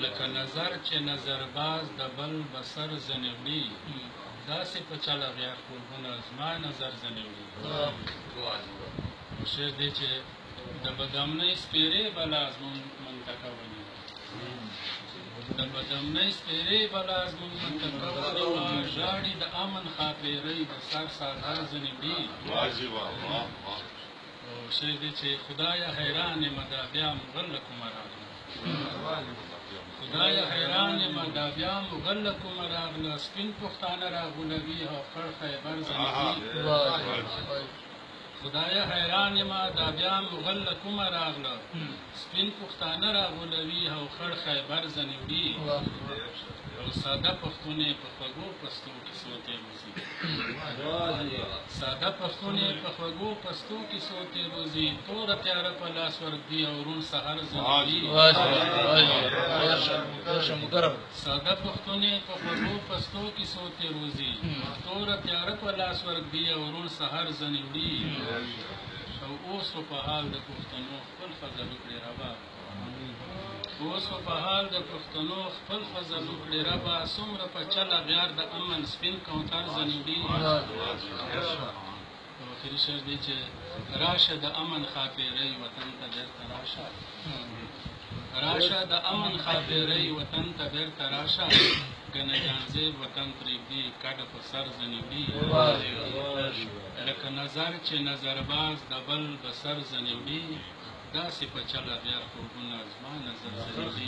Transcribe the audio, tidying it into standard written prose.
لکه نظر چې نظرباز د بل بسر ځنې وړي داسې په چله غیار خوبونه زما نظر ځنې وړي. شعر دی چې د بدامنۍ سپېرې بلا زموږ منطقه ونیوه، د بدامنۍ سپېرې بلا زموږ منطقه ونیوه، ژاړي د امن ښاپېرۍ د سر ساغر ځنې وړي. شعر دی چې خدایه حیران یم دا بیا مغل له کومه راغله، خدایه حیران یم دا بیا مغل له کومه راغله، سپین پښتانه راغولوي او خړ خیبر ځنې وړي. خدایه حیران یم دا بیا مغل له کومه راغله، سپین پښتانه راغولوي او خړ خیبر ځنې وړي. او ساده پښتون یې په خوږو پستو کیسو تېروځي، ساده پښتون یې په خوږو پستو کیسو تېروځي، توره تیاره په لاس ورږدي او روڼ سهار ځنې وړي. ساده پښتون یې په خوږو پستو کیسو تېروځي، توره تیاره په لاس ورږدي او روڼ سهار ځنې وړي. او اوس خو په حال د پښتنو خپل فضل وکړې ربا، اوس خو په حال د پښتنو خپل فضل وکړې ربا، څومره په چله غیار د امن سپین کوتر ځنې وړي. او اخري شعر دی چې راشه د امن ښاپېرۍ وطن ته بېرته راشه، راشه د امن ښاپېرۍ وطن ته بېرته راشه، ګنه جانزیب وطن پرېږدي کډه په سر ځنې وړي. لکه نظر چې نظرباز د بل بسر ځنې وړي، داسې په چله غیار خوبونه زما نظر ځنې وړي.